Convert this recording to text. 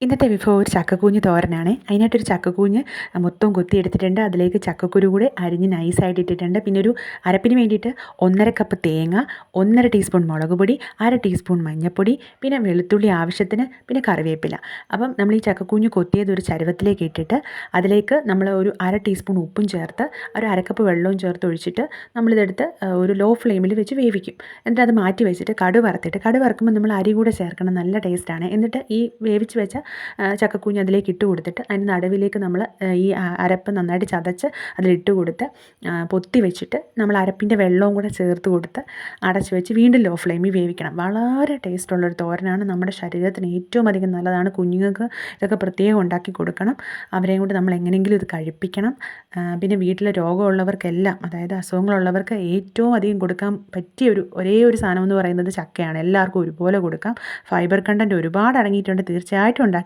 ഇന്നത്തെ വിഭവം ഒരു ചക്കക്കൂഞ്ഞ് തോരനാണ്. അതിനായിട്ടൊരു ചക്കക്കൂഞ്ഞ് മൊത്തം കൊത്തിയെടുത്തിട്ടുണ്ട്. അതിലേക്ക് ചക്കക്കുരു കൂടെ അരിഞ്ഞ് നൈസായിട്ട് ഇട്ടിട്ടുണ്ട്. പിന്നെ ഒരു അരപ്പിന് വേണ്ടിയിട്ട് 1.5 കപ്പ് തേങ്ങ, 1.5 ടീസ്പൂൺ മുളക് പൊടി, 1/2 ടീസ്പൂൺ മഞ്ഞൾപ്പൊടി, പിന്നെ വെളുത്തുള്ളി ആവശ്യത്തിന്, പിന്നെ കറിവേപ്പില. അപ്പം നമ്മൾ ഈ ചക്കക്കൂഞ്ഞ് കൊത്തിയത് ഒരു ചരുവത്തിലേക്ക് ഇട്ടിട്ട് അതിലേക്ക് നമ്മൾ ഒരു 1/2 ടീസ്പൂൺ ഉപ്പും ചേർത്ത് ഒരു 1/2 കപ്പ് വെള്ളവും ചേർത്ത് ഒഴിച്ചിട്ട് നമ്മളിതെടുത്ത് ഒരു ലോ ഫ്ലെയിമിൽ വെച്ച് വേവിക്കും. എന്നിട്ട് അത് മാറ്റി വെച്ചിട്ട് കടുക് വറുത്തിട്ട്, കടുക് വറുക്കുമ്പോൾ നമ്മൾ അരി കൂടെ ചേർക്കണം, നല്ല ടേസ്റ്റാണ്. എന്നിട്ട് ഈ വേവിച്ച് വെച്ച ചക്കക്കുഞ്ഞ് അതിലേക്ക് ഇട്ട് കൊടുത്തിട്ട് അതിന് നടുവിലേക്ക് നമ്മൾ ഈ അരപ്പ് നന്നായിട്ട് ചതച്ച് അതിലിട്ട് കൊടുത്ത് പൊത്തി വെച്ചിട്ട് നമ്മൾ അരപ്പിൻ്റെ വെള്ളവും കൂടെ ചേർത്ത് കൊടുത്ത് അടച്ച് വെച്ച് വീണ്ടും ലോ ഫ്ലെയിമിൽ വേവിക്കണം. വളരെ ടേസ്റ്റുള്ളൊരു തോരനാണ്. നമ്മുടെ ശരീരത്തിന് ഏറ്റവും അധികം നല്ലതാണ്. കുഞ്ഞുങ്ങൾക്ക് ഇതൊക്കെ പ്രത്യേകം ഉണ്ടാക്കി കൊടുക്കണം. അവരെയും കൊണ്ട് നമ്മൾ എങ്ങനെയെങ്കിലും ഇത് കഴിപ്പിക്കണം. പിന്നെ വീട്ടിൽ രോഗമുള്ളവർക്കെല്ലാം, അതായത് അസുഖങ്ങളുള്ളവർക്ക് ഏറ്റവും അധികം കൊടുക്കാൻ പറ്റിയ ഒരേ ഒരു സാധനം എന്ന് പറയുന്നത് ചക്കയാണ്. എല്ലാവർക്കും ഒരുപോലെ കൊടുക്കാം. ഫൈബർ കണ്ടൻറ്റ് ഒരുപാട് അടങ്ങിയിട്ടുണ്ട്. തീർച്ചയായിട്ടും ഉണ്ടാക്കി